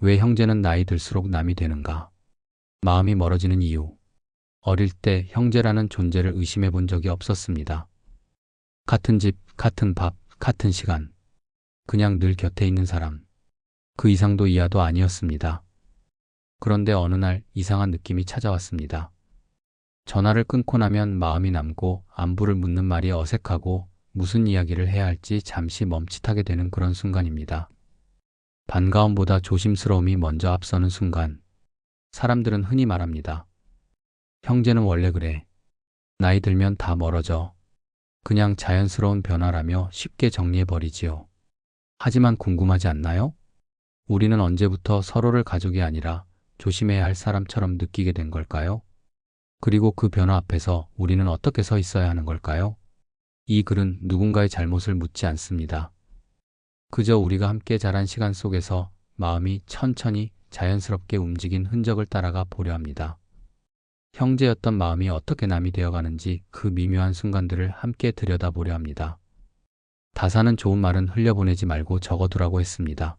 왜 형제는 나이 들수록 남이 되는가? 마음이 멀어지는 이유. 어릴 때 형제라는 존재를 의심해 본 적이 없었습니다. 같은 집, 같은 밥, 같은 시간. 그냥 늘 곁에 있는 사람. 그 이상도 이하도 아니었습니다. 그런데 어느 날 이상한 느낌이 찾아왔습니다. 전화를 끊고 나면 마음이 남고 안부를 묻는 말이 어색하고 무슨 이야기를 해야 할지 잠시 멈칫하게 되는 그런 순간입니다. 반가움보다 조심스러움이 먼저 앞서는 순간. 사람들은 흔히 말합니다. 형제는 원래 그래. 나이 들면 다 멀어져. 그냥 자연스러운 변화라며 쉽게 정리해버리지요. 하지만 궁금하지 않나요? 우리는 언제부터 서로를 가족이 아니라 조심해야 할 사람처럼 느끼게 된 걸까요? 그리고 그 변화 앞에서 우리는 어떻게 서 있어야 하는 걸까요? 이 글은 누군가의 잘못을 묻지 않습니다. 그저 우리가 함께 자란 시간 속에서 마음이 천천히 자연스럽게 움직인 흔적을 따라가 보려 합니다. 형제였던 마음이 어떻게 남이 되어가는지 그 미묘한 순간들을 함께 들여다보려 합니다. 다사는 좋은 말은 흘려보내지 말고 적어두라고 했습니다.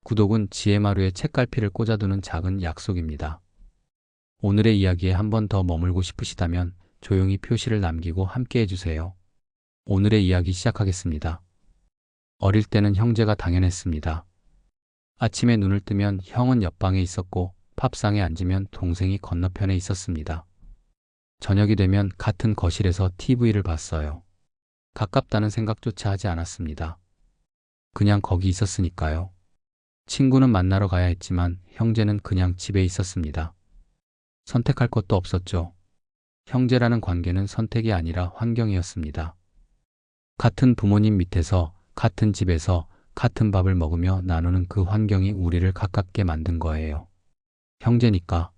구독은 지혜마루에 책갈피를 꽂아두는 작은 약속입니다. 오늘의 이야기에 한 번 더 머물고 싶으시다면 조용히 표시를 남기고 함께 해주세요. 오늘의 이야기 시작하겠습니다. 어릴 때는 형제가 당연했습니다. 아침에 눈을 뜨면 형은 옆방에 있었고 밥상에 앉으면 동생이 건너편에 있었습니다. 저녁이 되면 같은 거실에서 TV를 봤어요. 가깝다는 생각조차 하지 않았습니다. 그냥 거기 있었으니까요. 친구는 만나러 가야 했지만 형제는 그냥 집에 있었습니다. 선택할 것도 없었죠. 형제라는 관계는 선택이 아니라 환경이었습니다. 같은 부모님 밑에서, 같은 집에서, 같은 밥을 먹으며 나누는 그 환경이 우리를 가깝게 만든 거예요. 형제니까.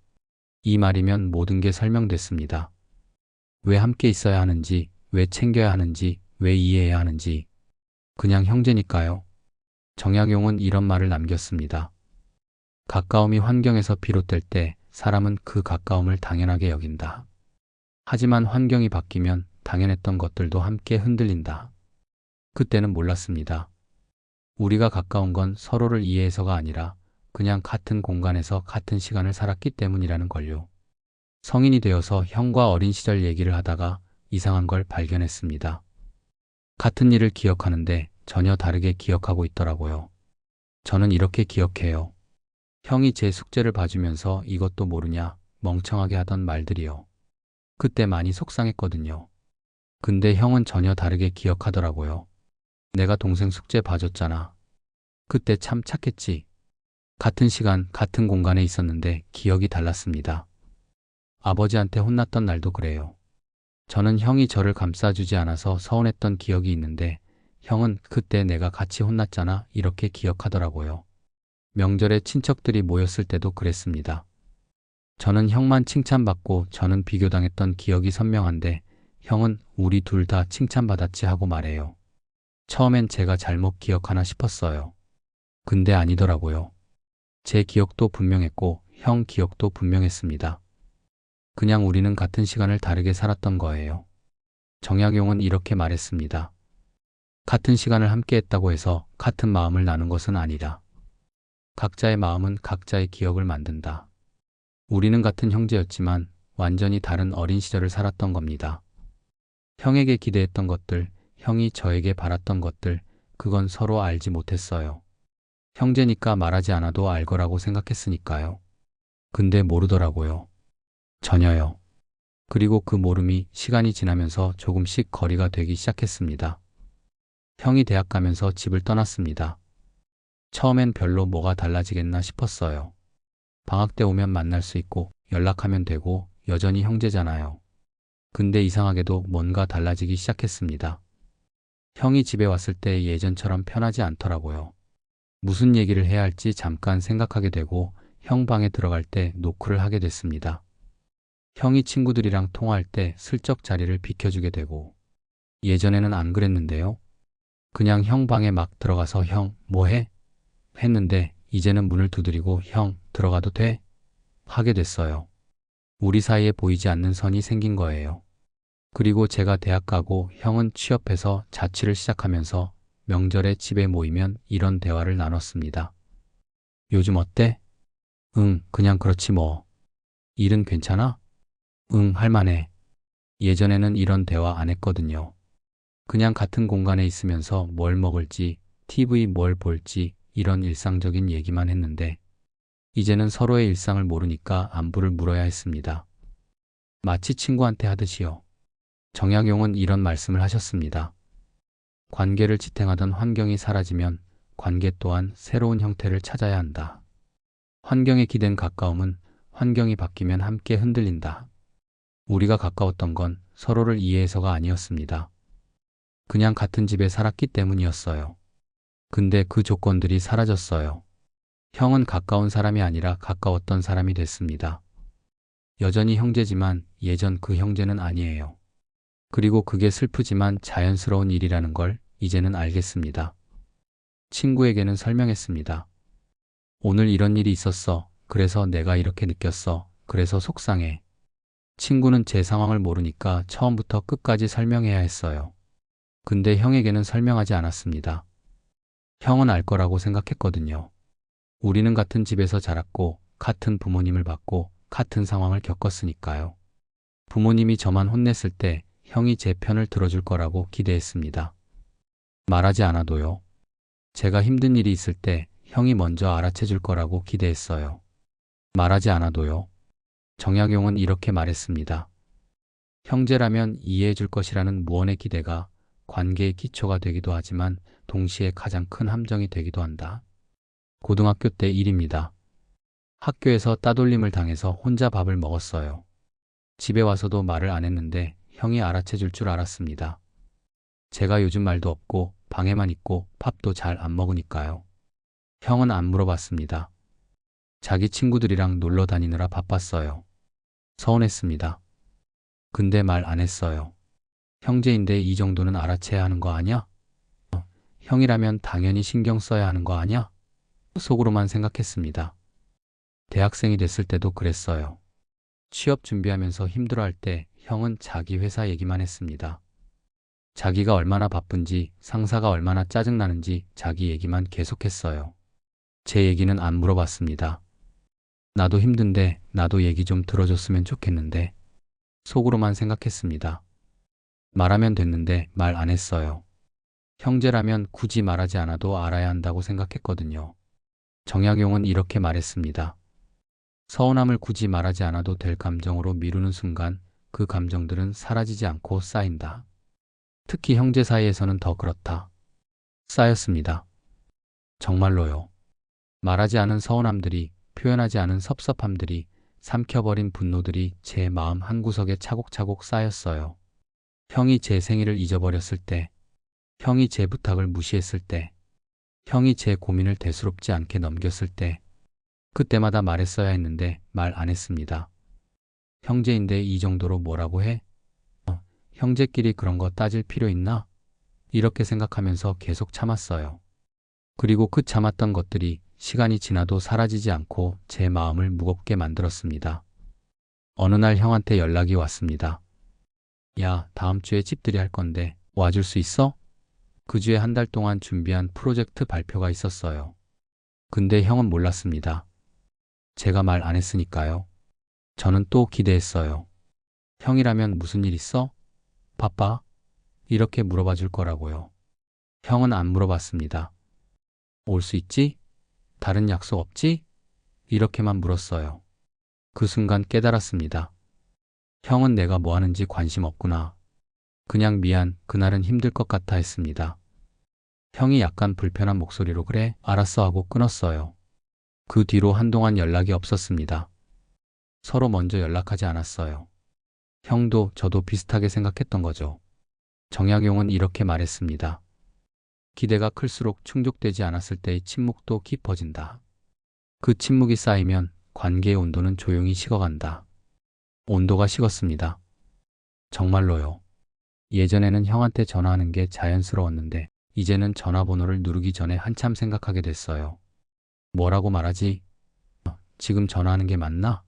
이 말이면 모든 게 설명됐습니다. 왜 함께 있어야 하는지, 왜 챙겨야 하는지, 왜 이해해야 하는지. 그냥 형제니까요. 정약용은 이런 말을 남겼습니다. 가까움이 환경에서 비롯될 때 사람은 그 가까움을 당연하게 여긴다. 하지만 환경이 바뀌면 당연했던 것들도 함께 흔들린다. 그때는 몰랐습니다. 우리가 가까운 건 서로를 이해해서가 아니라 그냥 같은 공간에서 같은 시간을 살았기 때문이라는 걸요. 성인이 되어서 형과 어린 시절 얘기를 하다가 이상한 걸 발견했습니다. 같은 일을 기억하는데 전혀 다르게 기억하고 있더라고요. 저는 이렇게 기억해요. 형이 제 숙제를 봐주면서 이것도 모르냐 멍청하게 하던 말들이요. 그때 많이 속상했거든요. 근데 형은 전혀 다르게 기억하더라고요. 내가 동생 숙제 봐줬잖아. 그때 참 착했지. 같은 시간, 같은 공간에 있었는데 기억이 달랐습니다. 아버지한테 혼났던 날도 그래요. 저는 형이 저를 감싸주지 않아서 서운했던 기억이 있는데 형은 그때 내가 같이 혼났잖아 이렇게 기억하더라고요. 명절에 친척들이 모였을 때도 그랬습니다. 저는 형만 칭찬받고 저는 비교당했던 기억이 선명한데 형은 우리 둘 다 칭찬받았지 하고 말해요. 처음엔 제가 잘못 기억하나 싶었어요. 근데 아니더라고요. 제 기억도 분명했고 형 기억도 분명했습니다. 그냥 우리는 같은 시간을 다르게 살았던 거예요. 정약용은 이렇게 말했습니다. 같은 시간을 함께 했다고 해서 같은 마음을 나눈 것은 아니라 각자의 마음은 각자의 기억을 만든다. 우리는 같은 형제였지만 완전히 다른 어린 시절을 살았던 겁니다. 형에게 기대했던 것들, 형이 저에게 바랐던 것들, 그건 서로 알지 못했어요. 형제니까 말하지 않아도 알 거라고 생각했으니까요. 근데 모르더라고요. 전혀요. 그리고 그 모름이 시간이 지나면서 조금씩 거리가 되기 시작했습니다. 형이 대학 가면서 집을 떠났습니다. 처음엔 별로 뭐가 달라지겠나 싶었어요. 방학 때 오면 만날 수 있고 연락하면 되고 여전히 형제잖아요. 근데 이상하게도 뭔가 달라지기 시작했습니다. 형이 집에 왔을 때 예전처럼 편하지 않더라고요. 무슨 얘기를 해야 할지 잠깐 생각하게 되고 형 방에 들어갈 때 노크를 하게 됐습니다. 형이 친구들이랑 통화할 때 슬쩍 자리를 비켜주게 되고 예전에는 안 그랬는데요. 그냥 형 방에 막 들어가서 형, 뭐 해? 했는데 이제는 문을 두드리고 형, 들어가도 돼? 하게 됐어요. 우리 사이에 보이지 않는 선이 생긴 거예요. 그리고 제가 대학 가고 형은 취업해서 자취를 시작하면서 명절에 집에 모이면 이런 대화를 나눴습니다. 요즘 어때? 응, 그냥 그렇지 뭐. 일은 괜찮아? 응, 할만해. 예전에는 이런 대화 안 했거든요. 그냥 같은 공간에 있으면서 뭘 먹을지, TV 뭘 볼지, 이런 일상적인 얘기만 했는데, 이제는 서로의 일상을 모르니까 안부를 물어야 했습니다. 마치 친구한테 하듯이요. 정약용은 이런 말씀을 하셨습니다. 관계를 지탱하던 환경이 사라지면 관계 또한 새로운 형태를 찾아야 한다. 환경에 기댄 가까움은 환경이 바뀌면 함께 흔들린다. 우리가 가까웠던 건 서로를 이해해서가 아니었습니다. 그냥 같은 집에 살았기 때문이었어요. 근데 그 조건들이 사라졌어요. 형은 가까운 사람이 아니라 가까웠던 사람이 됐습니다. 여전히 형제지만 예전 그 형제는 아니에요. 그리고 그게 슬프지만 자연스러운 일이라는 걸 이제는 알겠습니다. 친구에게는 설명했습니다. 오늘 이런 일이 있었어. 그래서 내가 이렇게 느꼈어. 그래서 속상해. 친구는 제 상황을 모르니까 처음부터 끝까지 설명해야 했어요. 근데 형에게는 설명하지 않았습니다. 형은 알 거라고 생각했거든요. 우리는 같은 집에서 자랐고, 같은 부모님을 받고, 같은 상황을 겪었으니까요. 부모님이 저만 혼냈을 때 형이 제 편을 들어줄 거라고 기대했습니다. 말하지 않아도요. 제가 힘든 일이 있을 때 형이 먼저 알아채 줄 거라고 기대했어요. 말하지 않아도요. 정약용은 이렇게 말했습니다. 형제라면 이해해 줄 것이라는 무언의 기대가 관계의 기초가 되기도 하지만 동시에 가장 큰 함정이 되기도 한다. 고등학교 때 일입니다. 학교에서 따돌림을 당해서 혼자 밥을 먹었어요. 집에 와서도 말을 안 했는데 형이 알아채 줄 줄 알았습니다. 제가 요즘 말도 없고 방에만 있고 밥도 잘 안 먹으니까요. 형은 안 물어봤습니다. 자기 친구들이랑 놀러 다니느라 바빴어요. 서운했습니다. 근데 말 안 했어요. 형제인데 이 정도는 알아채야 하는 거 아냐? 형이라면 당연히 신경 써야 하는 거 아냐? 속으로만 생각했습니다. 대학생이 됐을 때도 그랬어요. 취업 준비하면서 힘들어할 때 형은 자기 회사 얘기만 했습니다. 자기가 얼마나 바쁜지, 상사가 얼마나 짜증나는지 자기 얘기만 계속했어요. 제 얘기는 안 물어봤습니다. 나도 힘든데 나도 얘기 좀 들어줬으면 좋겠는데 속으로만 생각했습니다. 말하면 됐는데 말 안 했어요. 형제라면 굳이 말하지 않아도 알아야 한다고 생각했거든요. 정약용은 이렇게 말했습니다. 서운함을 굳이 말하지 않아도 될 감정으로 미루는 순간 그 감정들은 사라지지 않고 쌓인다. 특히 형제 사이에서는 더 그렇다. 쌓였습니다. 정말로요. 말하지 않은 서운함들이, 표현하지 않은 섭섭함들이, 삼켜버린 분노들이 제 마음 한구석에 차곡차곡 쌓였어요. 형이 제 생일을 잊어버렸을 때, 형이 제 부탁을 무시했을 때, 형이 제 고민을 대수롭지 않게 넘겼을 때, 그때마다 말했어야 했는데 말 안 했습니다. 형제인데 이 정도로 뭐라고 해? 형제끼리 그런 거 따질 필요 있나? 이렇게 생각하면서 계속 참았어요. 그리고 그 참았던 것들이 시간이 지나도 사라지지 않고 제 마음을 무겁게 만들었습니다. 어느 날 형한테 연락이 왔습니다. 야, 다음 주에 집들이 할 건데 와줄 수 있어? 그 주에 한 달 동안 준비한 프로젝트 발표가 있었어요. 근데 형은 몰랐습니다. 제가 말 안 했으니까요. 저는 또 기대했어요. 형이라면 무슨 일 있어? 바빠? 이렇게 물어봐 줄 거라고요. 형은 안 물어봤습니다. 올 수 있지? 다른 약속 없지? 이렇게만 물었어요. 그 순간 깨달았습니다. 형은 내가 뭐 하는지 관심 없구나. 그냥 미안, 그날은 힘들 것 같아 했습니다. 형이 약간 불편한 목소리로 그래, 알았어 하고 끊었어요. 그 뒤로 한동안 연락이 없었습니다. 서로 먼저 연락하지 않았어요. 형도 저도 비슷하게 생각했던 거죠. 정약용은 이렇게 말했습니다. 기대가 클수록 충족되지 않았을 때의 침묵도 깊어진다. 그 침묵이 쌓이면 관계의 온도는 조용히 식어간다. 온도가 식었습니다. 정말로요. 예전에는 형한테 전화하는 게 자연스러웠는데 이제는 전화번호를 누르기 전에 한참 생각하게 됐어요. 뭐라고 말하지? 지금 전화하는 게 맞나?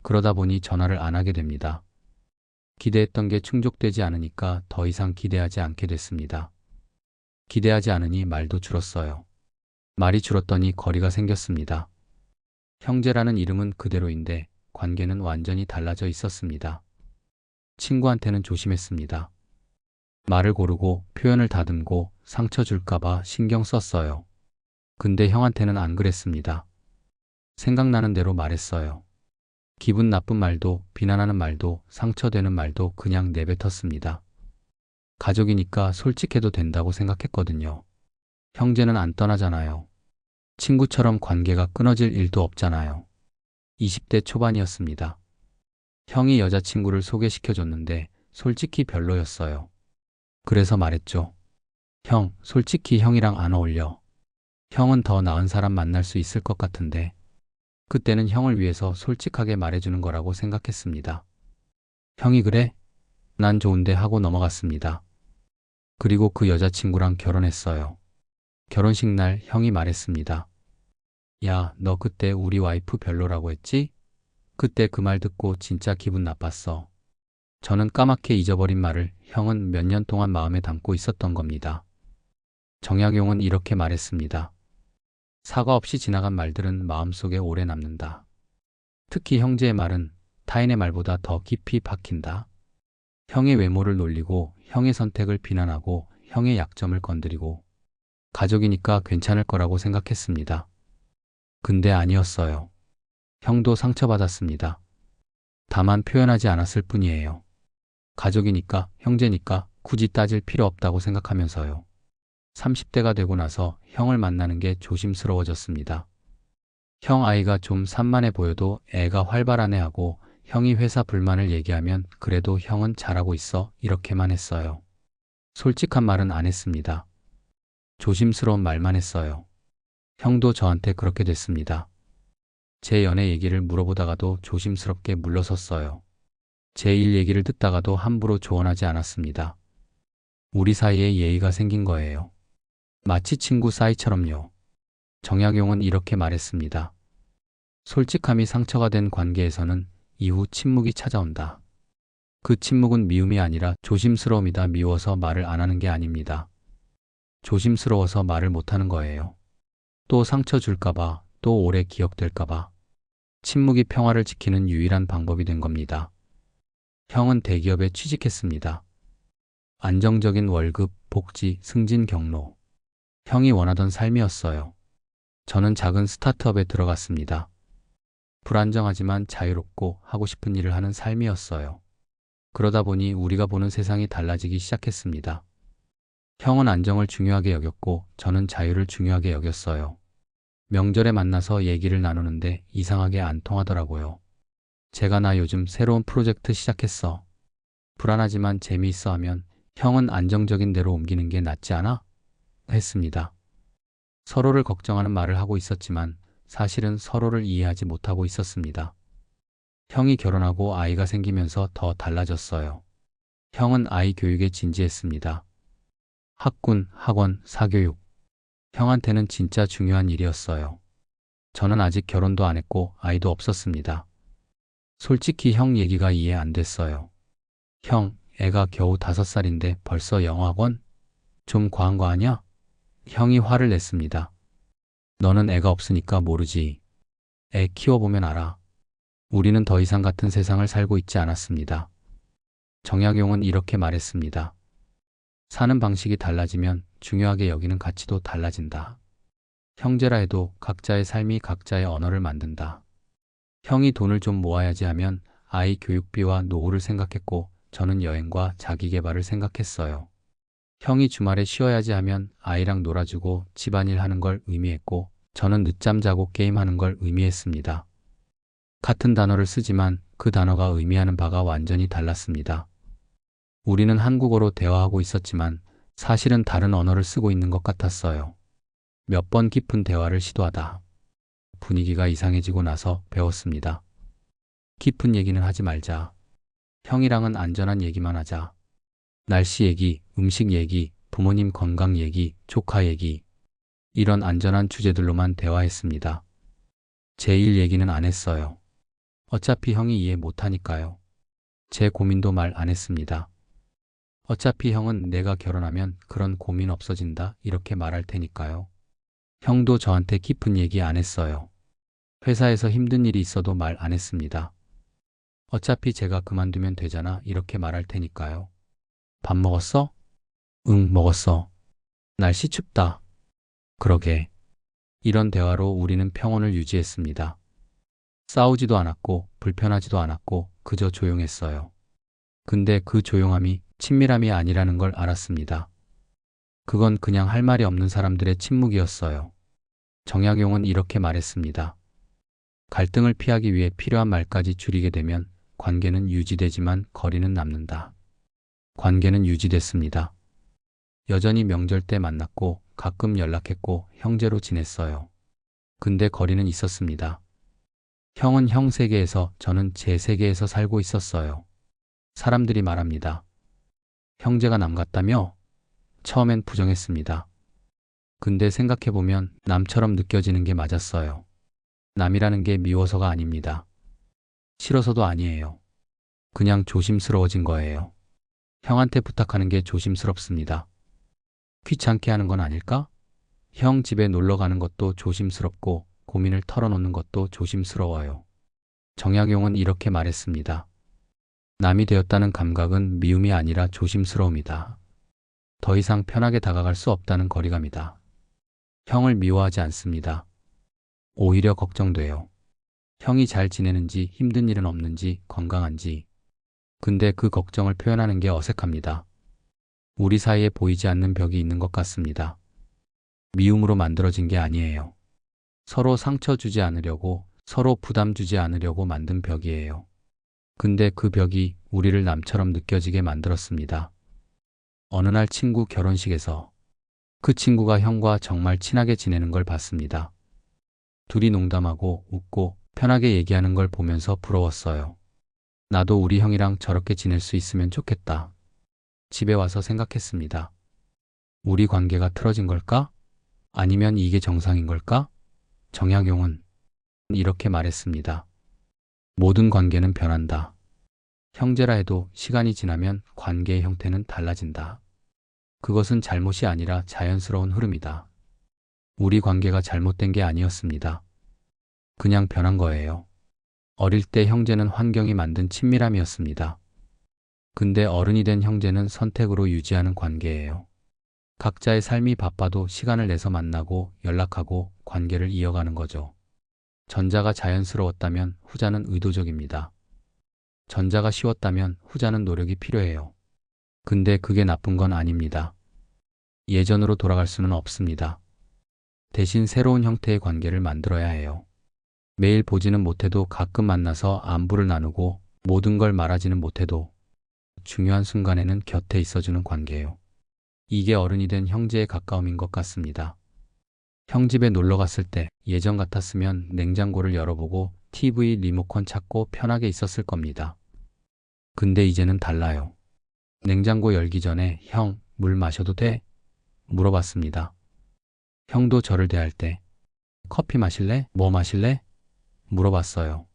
그러다 보니 전화를 안 하게 됩니다. 기대했던 게 충족되지 않으니까 더 이상 기대하지 않게 됐습니다. 기대하지 않으니 말도 줄었어요. 말이 줄었더니 거리가 생겼습니다. 형제라는 이름은 그대로인데 관계는 완전히 달라져 있었습니다. 친구한테는 조심했습니다. 말을 고르고 표현을 다듬고 상처 줄까봐 신경 썼어요. 근데 형한테는 안 그랬습니다. 생각나는 대로 말했어요. 기분 나쁜 말도 비난하는 말도 상처되는 말도 그냥 내뱉었습니다. 가족이니까 솔직해도 된다고 생각했거든요. 형제는 안 떠나잖아요. 친구처럼 관계가 끊어질 일도 없잖아요. 20대 초반이었습니다. 형이 여자친구를 소개시켜줬는데 솔직히 별로였어요. 그래서 말했죠. 형, 솔직히 형이랑 안 어울려. 형은 더 나은 사람 만날 수 있을 것 같은데. 그때는 형을 위해서 솔직하게 말해주는 거라고 생각했습니다. 형이 그래? 난 좋은데 하고 넘어갔습니다. 그리고 그 여자친구랑 결혼했어요. 결혼식 날 형이 말했습니다. 야, 너 그때 우리 와이프 별로라고 했지? 그때 그 말 듣고 진짜 기분 나빴어. 저는 까맣게 잊어버린 말을 형은 몇 년 동안 마음에 담고 있었던 겁니다. 정약용은 이렇게 말했습니다. 사과 없이 지나간 말들은 마음속에 오래 남는다. 특히 형제의 말은 타인의 말보다 더 깊이 박힌다. 형의 외모를 놀리고 형의 선택을 비난하고 형의 약점을 건드리고 가족이니까 괜찮을 거라고 생각했습니다. 근데 아니었어요. 형도 상처받았습니다. 다만 표현하지 않았을 뿐이에요. 가족이니까, 형제니까 굳이 따질 필요 없다고 생각하면서요. 30대가 되고 나서 형을 만나는 게 조심스러워졌습니다. 형 아이가 좀 산만해 보여도 애가 활발하네 하고 형이 회사 불만을 얘기하면 그래도 형은 잘하고 있어 이렇게만 했어요. 솔직한 말은 안 했습니다. 조심스러운 말만 했어요. 형도 저한테 그렇게 됐습니다. 제 연애 얘기를 물어보다가도 조심스럽게 물러섰어요. 제 일 얘기를 듣다가도 함부로 조언하지 않았습니다. 우리 사이에 예의가 생긴 거예요. 마치 친구 사이처럼요. 정약용은 이렇게 말했습니다. 솔직함이 상처가 된 관계에서는 이후 침묵이 찾아온다. 그 침묵은 미움이 아니라 조심스러움이다. 미워서 말을 안 하는 게 아닙니다. 조심스러워서 말을 못 하는 거예요. 또 상처 줄까봐, 또 오래 기억될까봐. 침묵이 평화를 지키는 유일한 방법이 된 겁니다. 형은 대기업에 취직했습니다. 안정적인 월급, 복지, 승진 경로. 형이 원하던 삶이었어요. 저는 작은 스타트업에 들어갔습니다. 불안정하지만 자유롭고 하고 싶은 일을 하는 삶이었어요. 그러다 보니 우리가 보는 세상이 달라지기 시작했습니다. 형은 안정을 중요하게 여겼고 저는 자유를 중요하게 여겼어요. 명절에 만나서 얘기를 나누는데 이상하게 안 통하더라고요. 제가 나 요즘 새로운 프로젝트 시작했어. 불안하지만 재미있어 하면 형은 안정적인 대로 옮기는 게 낫지 않아? 했습니다. 서로를 걱정하는 말을 하고 있었지만 사실은 서로를 이해하지 못하고 있었습니다. 형이 결혼하고 아이가 생기면서 더 달라졌어요. 형은 아이 교육에 진지했습니다. 학군, 학원, 사교육. 형한테는 진짜 중요한 일이었어요. 저는 아직 결혼도 안 했고 아이도 없었습니다. 솔직히 형 얘기가 이해 안 됐어요. 형, 애가 겨우 5살인데 벌써 영어학원? 좀 과한 거 아니야? 형이 화를 냈습니다. 너는 애가 없으니까 모르지. 애 키워보면 알아. 우리는 더 이상 같은 세상을 살고 있지 않았습니다. 정약용은 이렇게 말했습니다. 사는 방식이 달라지면 중요하게 여기는 가치도 달라진다. 형제라 해도 각자의 삶이 각자의 언어를 만든다. 형이 돈을 좀 모아야지 하면 아이 교육비와 노후를 생각했고 저는 여행과 자기계발을 생각했어요. 형이 주말에 쉬어야지 하면 아이랑 놀아주고 집안일 하는 걸 의미했고 저는 늦잠 자고 게임하는 걸 의미했습니다. 같은 단어를 쓰지만 그 단어가 의미하는 바가 완전히 달랐습니다. 우리는 한국어로 대화하고 있었지만 사실은 다른 언어를 쓰고 있는 것 같았어요. 몇 번 깊은 대화를 시도하다 분위기가 이상해지고 나서 배웠습니다. 깊은 얘기는 하지 말자. 형이랑은 안전한 얘기만 하자. 날씨 얘기, 음식 얘기, 부모님 건강 얘기, 조카 얘기. 이런 안전한 주제들로만 대화했습니다. 제 일 얘기는 안 했어요. 어차피 형이 이해 못하니까요. 제 고민도 말 안 했습니다. 어차피 형은 내가 결혼하면 그런 고민 없어진다 이렇게 말할 테니까요. 형도 저한테 깊은 얘기 안 했어요. 회사에서 힘든 일이 있어도 말 안 했습니다. 어차피 제가 그만두면 되잖아 이렇게 말할 테니까요. 밥 먹었어? 응, 먹었어. 날씨 춥다. 그러게. 이런 대화로 우리는 평온을 유지했습니다. 싸우지도 않았고 불편하지도 않았고 그저 조용했어요. 근데 그 조용함이 친밀함이 아니라는 걸 알았습니다. 그건 그냥 할 말이 없는 사람들의 침묵이었어요. 정약용은 이렇게 말했습니다. 갈등을 피하기 위해 필요한 말까지 줄이게 되면 관계는 유지되지만 거리는 남는다. 관계는 유지됐습니다. 여전히 명절 때 만났고 가끔 연락했고 형제로 지냈어요. 근데 거리는 있었습니다. 형은 형 세계에서 저는 제 세계에서 살고 있었어요. 사람들이 말합니다. 형제가 남 같다며? 처음엔 부정했습니다. 근데 생각해보면 남처럼 느껴지는 게 맞았어요. 남이라는 게 미워서가 아닙니다. 싫어서도 아니에요. 그냥 조심스러워진 거예요. 형한테 부탁하는 게 조심스럽습니다. 귀찮게 하는 건 아닐까? 형 집에 놀러 가는 것도 조심스럽고 고민을 털어놓는 것도 조심스러워요. 정약용은 이렇게 말했습니다. 남이 되었다는 감각은 미움이 아니라 조심스러움이다. 더 이상 편하게 다가갈 수 없다는 거리감이다. 형을 미워하지 않습니다. 오히려 걱정돼요. 형이 잘 지내는지 힘든 일은 없는지 건강한지. 근데 그 걱정을 표현하는 게 어색합니다. 우리 사이에 보이지 않는 벽이 있는 것 같습니다. 미움으로 만들어진 게 아니에요. 서로 상처 주지 않으려고, 서로 부담 주지 않으려고 만든 벽이에요. 근데 그 벽이 우리를 남처럼 느껴지게 만들었습니다. 어느 날 친구 결혼식에서 그 친구가 형과 정말 친하게 지내는 걸 봤습니다. 둘이 농담하고 웃고 편하게 얘기하는 걸 보면서 부러웠어요. 나도 우리 형이랑 저렇게 지낼 수 있으면 좋겠다. 집에 와서 생각했습니다. 우리 관계가 틀어진 걸까? 아니면 이게 정상인 걸까? 정약용은 이렇게 말했습니다. 모든 관계는 변한다. 형제라 해도 시간이 지나면 관계의 형태는 달라진다. 그것은 잘못이 아니라 자연스러운 흐름이다. 우리 관계가 잘못된 게 아니었습니다. 그냥 변한 거예요. 어릴 때 형제는 환경이 만든 친밀함이었습니다. 근데 어른이 된 형제는 선택으로 유지하는 관계예요. 각자의 삶이 바빠도 시간을 내서 만나고 연락하고 관계를 이어가는 거죠. 전자가 자연스러웠다면 후자는 의도적입니다. 전자가 쉬웠다면 후자는 노력이 필요해요. 근데 그게 나쁜 건 아닙니다. 예전으로 돌아갈 수는 없습니다. 대신 새로운 형태의 관계를 만들어야 해요. 매일 보지는 못해도 가끔 만나서 안부를 나누고 모든 걸 말하지는 못해도 중요한 순간에는 곁에 있어주는 관계예요. 이게 어른이 된 형제의 가까움인 것 같습니다. 형 집에 놀러 갔을 때 예전 같았으면 냉장고를 열어보고 TV 리모컨 찾고 편하게 있었을 겁니다. 근데 이제는 달라요. 냉장고 열기 전에 형, 물 마셔도 돼? 물어봤습니다. 형도 저를 대할 때 커피 마실래? 뭐 마실래? 물어봤어요.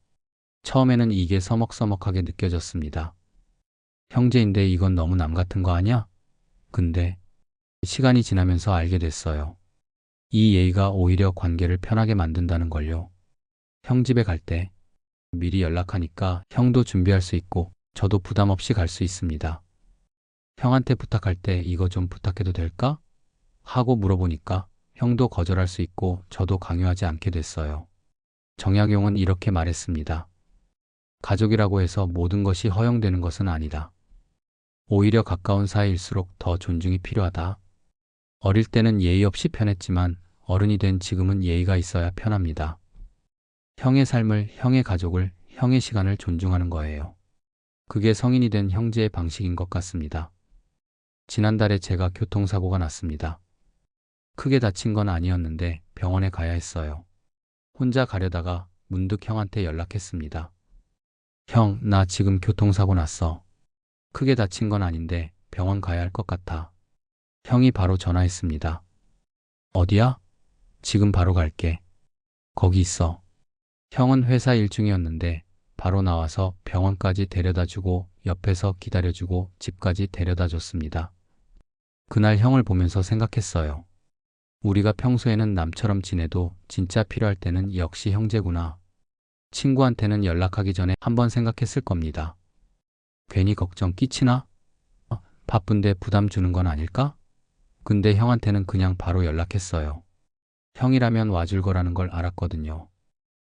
처음에는 이게 서먹서먹하게 느껴졌습니다. 형제인데 이건 너무 남 같은 거 아니야? 근데 시간이 지나면서 알게 됐어요. 이 예의가 오히려 관계를 편하게 만든다는 걸요. 형 집에 갈 때 미리 연락하니까 형도 준비할 수 있고 저도 부담 없이 갈 수 있습니다. 형한테 부탁할 때 이거 좀 부탁해도 될까? 하고 물어보니까 형도 거절할 수 있고 저도 강요하지 않게 됐어요. 정약용은 이렇게 말했습니다. 가족이라고 해서 모든 것이 허용되는 것은 아니다. 오히려 가까운 사이일수록 더 존중이 필요하다. 어릴 때는 예의 없이 편했지만 어른이 된 지금은 예의가 있어야 편합니다. 형의 삶을, 형의 가족을, 형의 시간을 존중하는 거예요. 그게 성인이 된 형제의 방식인 것 같습니다. 지난달에 제가 교통사고가 났습니다. 크게 다친 건 아니었는데 병원에 가야 했어요. 혼자 가려다가 문득 형한테 연락했습니다. 형, 나 지금 교통사고 났어. 크게 다친 건 아닌데 병원 가야 할 것 같아. 형이 바로 전화했습니다. 어디야? 지금 바로 갈게. 거기 있어. 형은 회사 일 중이었는데 바로 나와서 병원까지 데려다주고 옆에서 기다려주고 집까지 데려다줬습니다. 그날 형을 보면서 생각했어요. 우리가 평소에는 남처럼 지내도 진짜 필요할 때는 역시 형제구나. 친구한테는 연락하기 전에 한번 생각했을 겁니다. 괜히 걱정 끼치나? 바쁜데 부담 주는 건 아닐까? 근데 형한테는 그냥 바로 연락했어요. 형이라면 와줄 거라는 걸 알았거든요.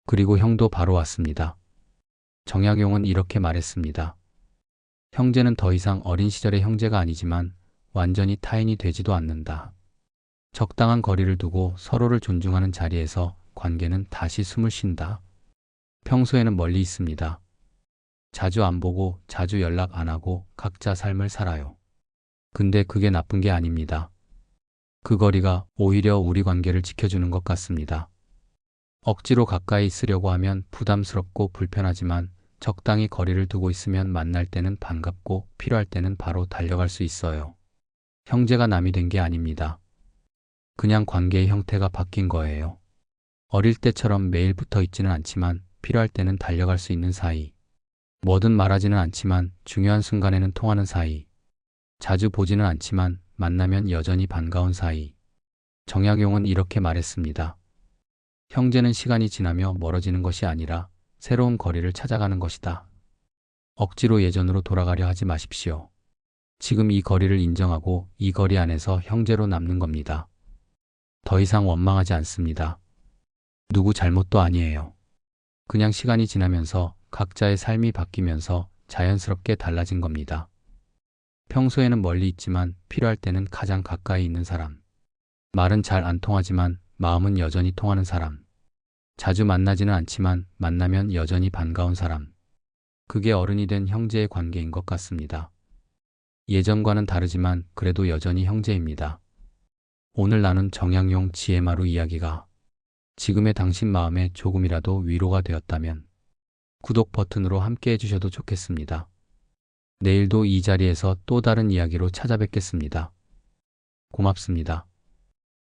그리고 형도 바로 왔습니다. 정약용은 이렇게 말했습니다. 형제는 더 이상 어린 시절의 형제가 아니지만 완전히 타인이 되지도 않는다. 적당한 거리를 두고 서로를 존중하는 자리에서 관계는 다시 숨을 쉰다. 평소에는 멀리 있습니다. 자주 안 보고 자주 연락 안 하고 각자 삶을 살아요. 근데 그게 나쁜 게 아닙니다. 그 거리가 오히려 우리 관계를 지켜주는 것 같습니다. 억지로 가까이 있으려고 하면 부담스럽고 불편하지만 적당히 거리를 두고 있으면 만날 때는 반갑고 필요할 때는 바로 달려갈 수 있어요. 형제가 남이 된 게 아닙니다. 그냥 관계의 형태가 바뀐 거예요. 어릴 때처럼 매일 붙어 있지는 않지만 필요할 때는 달려갈 수 있는 사이. 뭐든 말하지는 않지만 중요한 순간에는 통하는 사이. 자주 보지는 않지만 만나면 여전히 반가운 사이. 정약용은 이렇게 말했습니다. 형제는 시간이 지나며 멀어지는 것이 아니라 새로운 거리를 찾아가는 것이다. 억지로 예전으로 돌아가려 하지 마십시오. 지금 이 거리를 인정하고 이 거리 안에서 형제로 남는 겁니다. 더 이상 원망하지 않습니다. 누구 잘못도 아니에요. 그냥 시간이 지나면서 각자의 삶이 바뀌면서 자연스럽게 달라진 겁니다. 평소에는 멀리 있지만 필요할 때는 가장 가까이 있는 사람. 말은 잘 안 통하지만 마음은 여전히 통하는 사람. 자주 만나지는 않지만 만나면 여전히 반가운 사람. 그게 어른이 된 형제의 관계인 것 같습니다. 예전과는 다르지만 그래도 여전히 형제입니다. 오늘 나눈 정약용 지혜마루 이야기가 지금의 당신 마음에 조금이라도 위로가 되었다면 구독 버튼으로 함께 해주셔도 좋겠습니다. 내일도 이 자리에서 또 다른 이야기로 찾아뵙겠습니다. 고맙습니다.